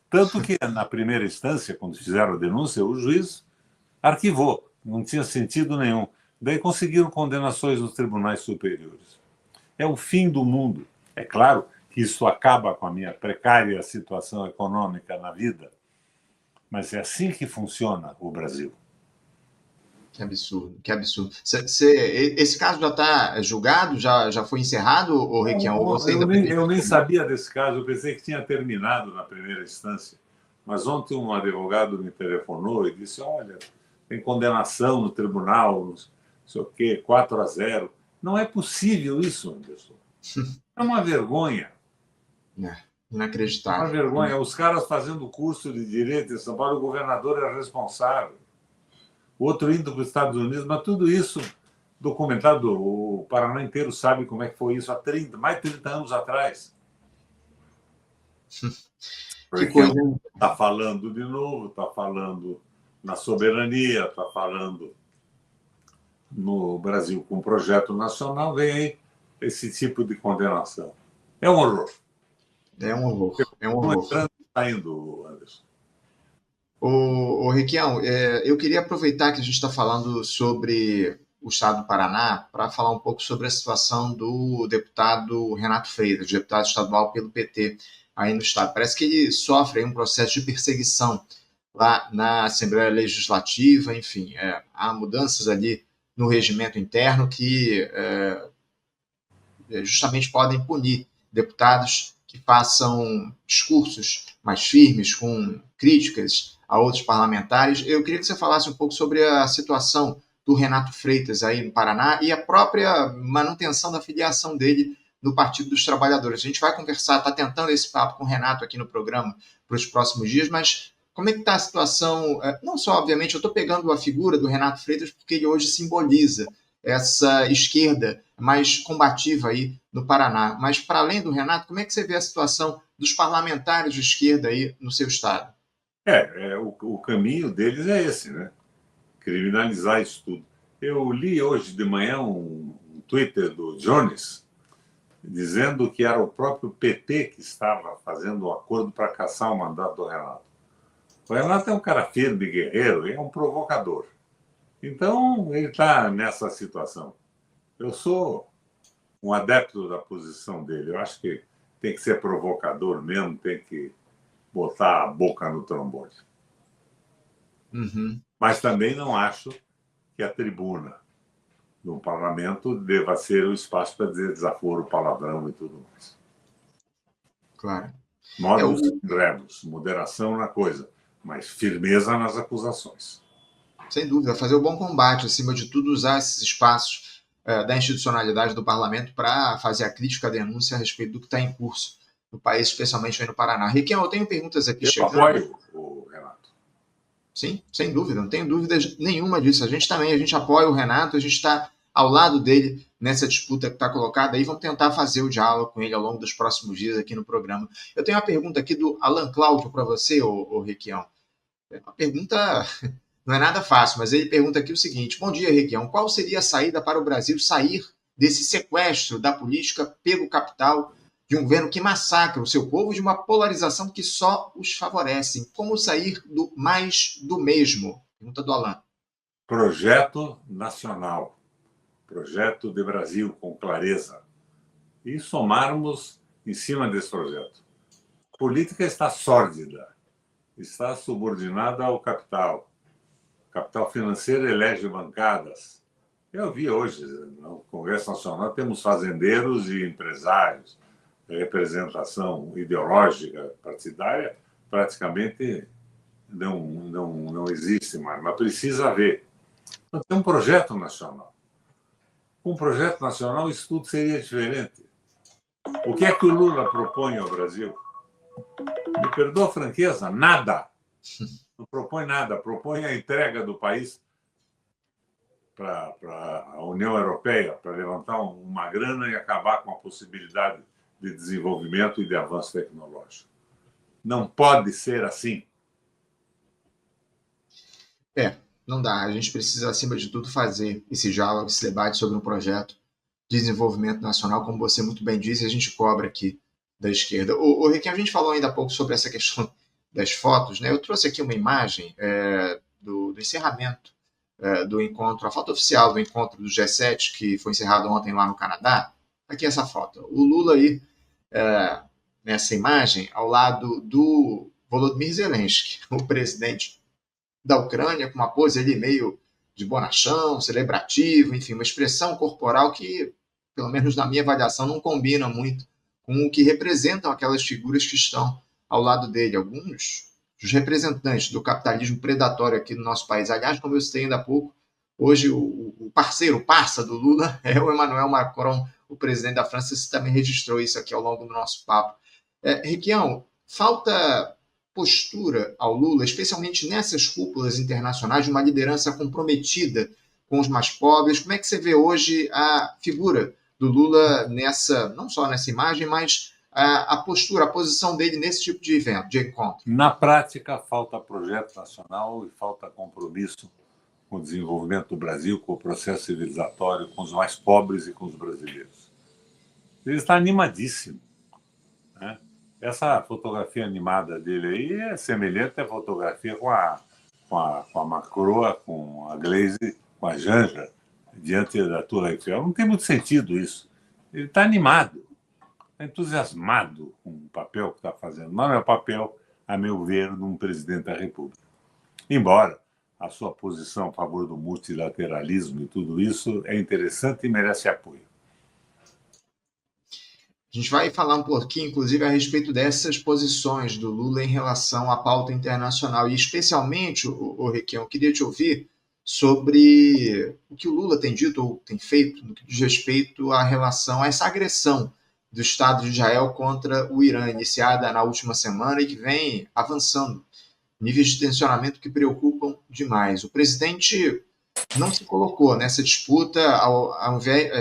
Speaker 2: Tanto que, na primeira instância, quando fizeram a denúncia, o juiz arquivou, não tinha sentido nenhum. Daí conseguiram condenações nos tribunais superiores. É o fim do mundo. É claro que isso acaba com a minha precária situação econômica na vida, mas é assim que funciona o Brasil.
Speaker 1: Que absurdo, que absurdo. Esse caso já está julgado? Já foi encerrado, ou Requião? Ou você ainda
Speaker 2: Eu nem sabia desse caso, eu pensei que tinha terminado na primeira instância. Mas ontem um advogado me telefonou e disse: olha, tem condenação no tribunal, não sei o quê, 4-0. Não é possível isso, Anderson. É uma vergonha.
Speaker 1: Inacreditável.
Speaker 2: Uma vergonha. Os caras fazendo curso de direito em São Paulo, o governador é responsável. O outro indo para os Estados Unidos, mas tudo isso documentado. O Paraná inteiro sabe como é que foi isso há mais de 30 anos atrás.
Speaker 1: Que coisa.
Speaker 2: Está falando de novo, está falando na soberania, está falando no Brasil com um projeto nacional, vem aí esse tipo de condenação. É um horror.
Speaker 1: É um horror. É um horror.
Speaker 2: Está indo, Anderson.
Speaker 1: Requião, eu queria aproveitar que a gente está falando sobre o estado do Paraná para falar um pouco sobre a situação do deputado Renato Freitas, deputado estadual pelo PT aí no estado. Parece que ele sofre um processo de perseguição lá na Assembleia Legislativa, enfim, há mudanças ali no regimento interno que justamente podem punir deputados que façam discursos mais firmes, com críticas a outros parlamentares. Eu queria que você falasse um pouco sobre a situação do Renato Freitas aí no Paraná e a própria manutenção da filiação dele no Partido dos Trabalhadores. A gente vai conversar, está tentando esse papo com o Renato aqui no programa para os próximos dias, mas como é que está a situação? Não só, obviamente, eu estou pegando a figura do Renato Freitas porque ele hoje simboliza essa esquerda mais combativa aí no Paraná. Mas, para além do Renato, como é que você vê a situação dos parlamentares de esquerda aí no seu estado?
Speaker 2: O caminho deles é esse, né? Criminalizar isso tudo. Eu li hoje de manhã um Twitter do Jones, dizendo que era o próprio PT que estava fazendo o acordo para caçar o mandato do Renato. O Renato é um cara firme, guerreiro, e é um provocador. Então, ele está nessa situação. Eu sou um adepto da posição dele. Eu acho que tem que ser provocador mesmo, tem que botar a boca no trombone.
Speaker 1: Uhum.
Speaker 2: Mas também não acho que a tribuna do parlamento deva ser o espaço para dizer desaforo, palavrão e tudo mais.
Speaker 1: Claro.
Speaker 2: Modus rebus, moderação na coisa, mas firmeza nas acusações.
Speaker 1: Sem dúvida, fazer o bom combate, acima de tudo, usar esses espaços da institucionalidade do parlamento para fazer a crítica, a denúncia a respeito do que está em curso no país, especialmente aí no Paraná. Requião, eu tenho perguntas aqui chegando.
Speaker 2: Eu apoio o Renato.
Speaker 1: Sim, sem dúvida, não tenho dúvida nenhuma disso. A gente apoia o Renato, a gente está ao lado dele nessa disputa que está colocada aí. Vamos tentar fazer o diálogo com ele ao longo dos próximos dias aqui no programa. Eu tenho uma pergunta aqui do Alan Cláudio para você, ô Requião. É uma pergunta, não é nada fácil, mas ele pergunta aqui o seguinte: bom dia, Requião. Qual seria a saída para o Brasil sair desse sequestro da política pelo capital, de um governo que massacra o seu povo, de uma polarização que só os favorece? Como sair do mais do mesmo? Pergunta do Alan.
Speaker 2: Projeto nacional, projeto de Brasil com clareza. E somarmos em cima desse projeto. A política está sórdida, está subordinada ao capital. O capital financeiro elege bancadas. Eu vi hoje, no Congresso Nacional, temos fazendeiros e empresários. A representação ideológica partidária praticamente não existe mais, mas precisa haver. Então, tem um projeto nacional. Com um projeto nacional, isso tudo seria diferente. O que é que o Lula propõe ao Brasil? Me perdoa a franqueza, nada. Não propõe nada, propõe a entrega do país para a União Europeia, para levantar uma grana e acabar com a possibilidade de desenvolvimento e de avanço tecnológico. Não pode ser assim.
Speaker 1: Não dá. A gente precisa, acima de tudo, fazer esse diálogo, esse debate sobre um projeto de desenvolvimento nacional, como você muito bem disse, a gente cobra aqui da esquerda. O Riquinho, a gente falou ainda há pouco sobre essa questão das fotos, né? Eu trouxe aqui uma imagem do encerramento do encontro, a foto oficial do encontro do G7, que foi encerrado ontem lá no Canadá. Aqui essa foto. O Lula aí, nessa imagem, ao lado do Volodymyr Zelensky, o presidente da Ucrânia, com uma pose ali meio de bonachão, celebrativo, enfim, uma expressão corporal que, pelo menos na minha avaliação, não combina muito com o que representam aquelas figuras que estão ao lado dele. Alguns dos representantes do capitalismo predatório aqui no nosso país. Aliás, como eu citei ainda há pouco, hoje o parceiro, o parça do Lula é o Emmanuel Macron, o presidente da França. Você também registrou isso aqui ao longo do nosso papo. Requião, falta postura ao Lula, especialmente nessas cúpulas internacionais, de uma liderança comprometida com os mais pobres. Como é que você vê hoje a figura do Lula não só nessa imagem, mas a postura, a posição dele nesse tipo de evento, de encontro?
Speaker 2: Na prática, falta projeto nacional e falta compromisso com o desenvolvimento do Brasil, com o processo civilizatório, com os mais pobres e com os brasileiros. Ele está animadíssimo, né? Essa fotografia animada dele aí é semelhante à fotografia com a Macroa, com a Glaze, com a Janja, diante da Tour Eiffel. Não tem muito sentido isso. Ele está animado, está entusiasmado com o papel que está fazendo. Não é o papel, a meu ver, de um presidente da República. Embora a sua posição a favor do multilateralismo e tudo isso é interessante e merece apoio.
Speaker 1: A gente vai falar um pouquinho, inclusive, a respeito dessas posições do Lula em relação à pauta internacional. E, especialmente, Requião, eu queria te ouvir sobre o que o Lula tem dito ou tem feito no que diz respeito à relação a essa agressão do Estado de Israel contra o Irã, iniciada na última semana e que vem avançando. Níveis de tensionamento que preocupam demais. O presidente não se colocou nessa disputa ao invés,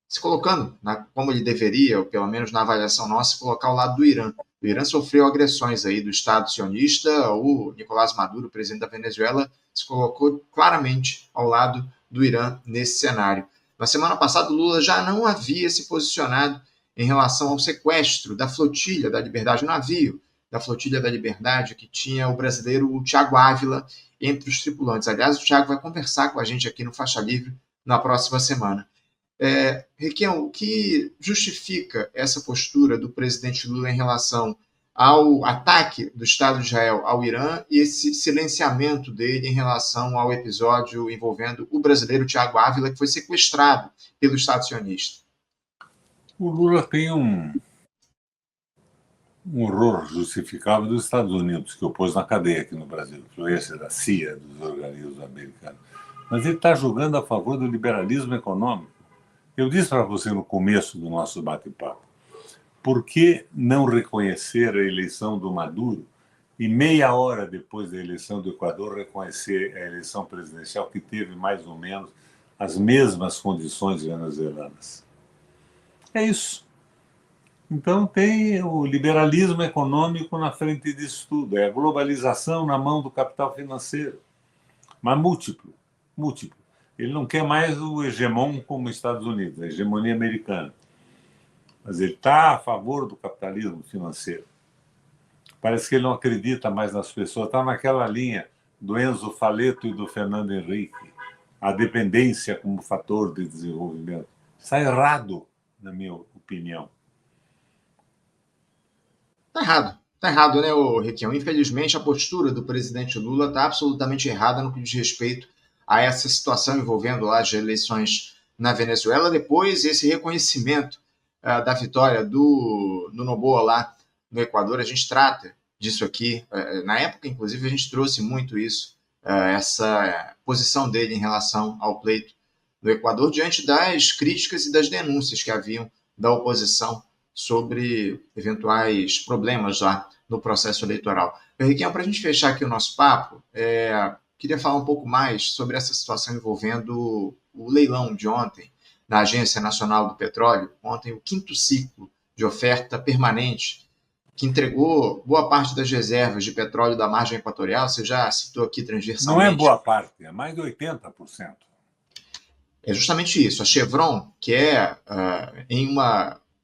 Speaker 1: se colocando, como ele deveria, ou pelo menos na avaliação nossa, se colocar ao lado do Irã. O Irã sofreu agressões aí do Estado sionista, o Nicolás Maduro, presidente da Venezuela, se colocou claramente ao lado do Irã nesse cenário. Na semana passada, o Lula já não havia se posicionado em relação ao sequestro da Flotilha da Liberdade, o navio da Flotilha da Liberdade, que tinha o brasileiro Thiago Ávila entre os tripulantes. Aliás, o Thiago vai conversar com a gente aqui no Faixa Livre na próxima semana. Requião, o que justifica essa postura do presidente Lula em relação ao ataque do Estado de Israel ao Irã e esse silenciamento dele em relação ao episódio envolvendo o brasileiro Thiago Ávila, que foi sequestrado pelo Estado sionista?
Speaker 2: O Lula tem um horror justificável dos Estados Unidos, que o pôs na cadeia aqui no Brasil, influência da CIA, dos organismos americanos. Mas ele está jogando a favor do liberalismo econômico. Eu disse para você no começo do nosso bate-papo, por que não reconhecer a eleição do Maduro e meia hora depois da eleição do Equador reconhecer a eleição presidencial que teve mais ou menos as mesmas condições venezuelanas? É isso. Então tem o liberalismo econômico na frente disso tudo, é a globalização na mão do capital financeiro, mas múltiplo. Ele não quer mais o hegemon como os Estados Unidos, a hegemonia americana. Mas ele está a favor do capitalismo financeiro. Parece que ele não acredita mais nas pessoas. Está naquela linha do Enzo Faleto e do Fernando Henrique, a dependência como fator de desenvolvimento. Está errado, na minha opinião.
Speaker 1: Está errado, né, Requião? Infelizmente, a postura do presidente Lula está absolutamente errada no que diz respeito a essa situação envolvendo as eleições na Venezuela. Depois, esse reconhecimento da vitória do Noboa lá no Equador, a gente trata disso aqui. Na época, inclusive, a gente trouxe muito isso, essa posição dele em relação ao pleito do Equador, diante das críticas e das denúncias que haviam da oposição sobre eventuais problemas lá no processo eleitoral. Henrique, para a gente fechar aqui o nosso papo, queria falar um pouco mais sobre essa situação envolvendo o leilão de ontem na Agência Nacional do Petróleo, ontem o 5º ciclo de oferta permanente, que entregou boa parte das reservas de petróleo da margem equatorial. Você já citou aqui transversalmente.
Speaker 2: Não é boa parte, é mais de 80%.
Speaker 1: É justamente isso. A Chevron, que é em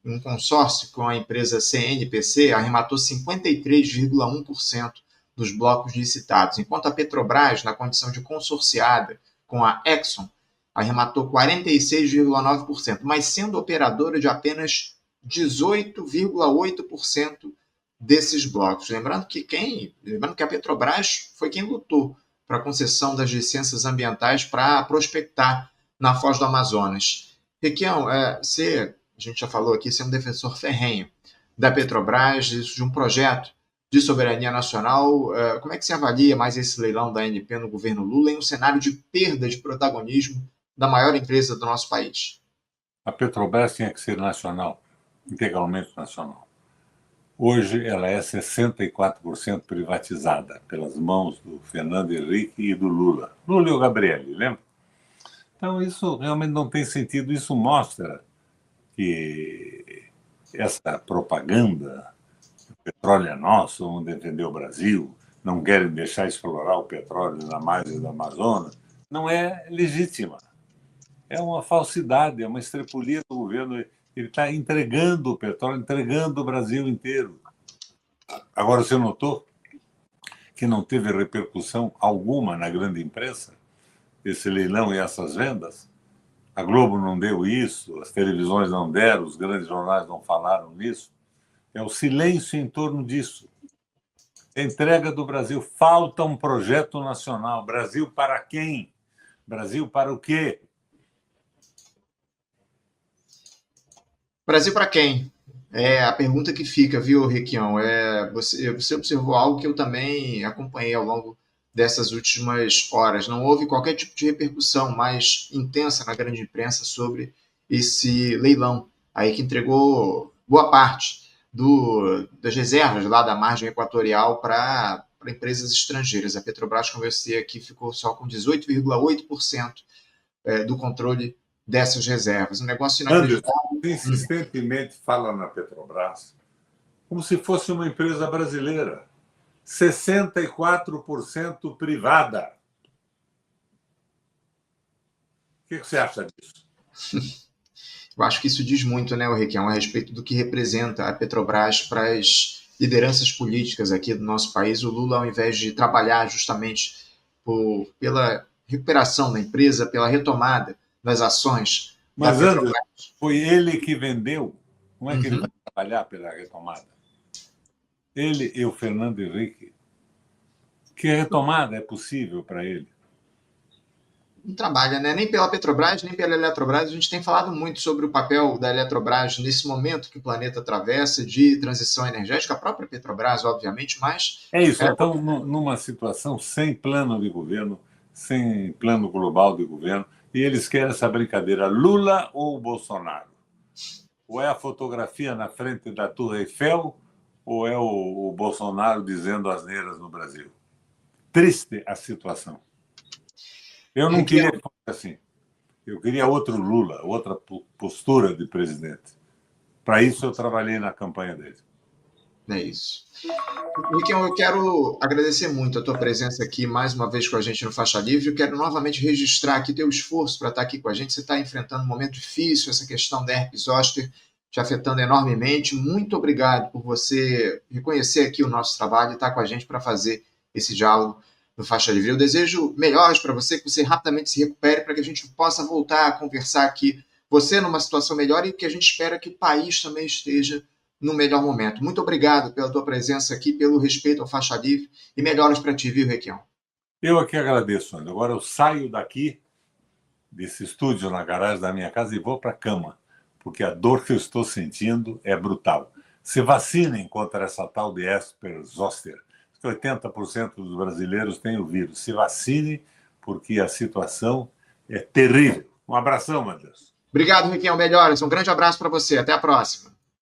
Speaker 1: um consórcio com a empresa CNPC, arrematou 53,1% dos blocos licitados, enquanto a Petrobras, na condição de consorciada com a Exxon, arrematou 46,9%, mas sendo operadora de apenas 18,8% desses blocos. Lembrando que a Petrobras foi quem lutou para a concessão das licenças ambientais para prospectar na Foz do Amazonas. Requião, a gente já falou aqui, você é um defensor ferrenho da Petrobras, de um projeto de soberania nacional. Como é que você avalia mais esse leilão da ANP no governo Lula em um cenário de perda de protagonismo da maior empresa do nosso país?
Speaker 2: A Petrobras tinha que ser nacional, integralmente nacional. Hoje ela é 64% privatizada pelas mãos do Fernando Henrique e do Lula. Lula e o Gabrielli, lembra? Então isso realmente não tem sentido. Isso mostra que essa propaganda, o petróleo é nosso, vamos defender o Brasil, não querem deixar explorar o petróleo na margem do Amazonas, não é legítima. É uma falsidade, é uma estrepulia do governo. Ele está entregando o petróleo, entregando o Brasil inteiro. Agora, você notou que não teve repercussão alguma na grande imprensa, esse leilão e essas vendas? A Globo não deu isso, as televisões não deram, os grandes jornais não falaram nisso. É o silêncio em torno disso. A entrega do Brasil. Falta um projeto nacional. Brasil para quem? Brasil para o quê?
Speaker 1: Brasil para quem? É a pergunta que fica, viu, Requião? Você observou algo que eu também acompanhei ao longo dessas últimas horas. Não houve qualquer tipo de repercussão mais intensa na grande imprensa sobre esse leilão aí que entregou boa parte das reservas lá da margem equatorial para empresas estrangeiras. A Petrobras, como eu sei aqui, ficou só com 18,8% do controle dessas reservas. Um negócio inacreditável.
Speaker 2: Anderson insistentemente fala na Petrobras como se fosse uma empresa brasileira. 64% privada. O que você acha disso?
Speaker 1: Eu acho que isso diz muito, né, Requião, a respeito do que representa a Petrobras para as lideranças políticas aqui do nosso país. O Lula, ao invés de trabalhar justamente pela recuperação da empresa, pela retomada das ações da
Speaker 2: Mas, Anderson,
Speaker 1: Petrobras.
Speaker 2: foi ele que vendeu. Como é que ele
Speaker 1: Uhum.
Speaker 2: vai trabalhar pela retomada? Ele e o Fernando Henrique. Que retomada é possível para ele?
Speaker 1: Não trabalha, né? Nem pela Petrobras, nem pela Eletrobras. A gente tem falado muito sobre o papel da Eletrobras nesse momento que o planeta atravessa de transição energética, a própria Petrobras, obviamente, mas
Speaker 2: É isso. Então, numa situação sem plano de governo, sem plano global de governo, e eles querem essa brincadeira: Lula ou Bolsonaro? Ou é a fotografia na frente da Torre Eiffel, ou é o Bolsonaro dizendo asneiras no Brasil? Triste a situação. Eu não queria que fosse assim. Eu queria outro Lula, outra postura de presidente. Para isso, eu trabalhei na campanha dele.
Speaker 1: é isso. Riquelme, eu quero agradecer muito a tua presença aqui mais uma vez com a gente no Faixa Livre. Eu quero novamente registrar aqui teu esforço para estar aqui com a gente. Você está enfrentando um momento difícil, essa questão da herpes zoster te afetando enormemente. Muito obrigado por você reconhecer aqui o nosso trabalho e estar com a gente para fazer esse diálogo no Faixa Livre. Eu desejo melhores para você, que você rapidamente se recupere para que a gente possa voltar a conversar aqui, você numa situação melhor e que a gente espera que o país também esteja no melhor momento. Muito obrigado pela tua presença aqui, pelo respeito ao Faixa Livre e melhoras para ti, viu, Requião?
Speaker 2: Eu aqui agradeço, André. Agora eu saio daqui, desse estúdio na garagem da minha casa, e vou para a cama, porque a dor que eu estou sentindo é brutal. Se vacinem contra essa tal de herpes zoster. 80% dos brasileiros têm o vírus. Se vacine, porque a situação é terrível. Um abração, meu Deus.
Speaker 1: Obrigado, Requião. Melhoras. Um grande abraço para você. Até a próxima.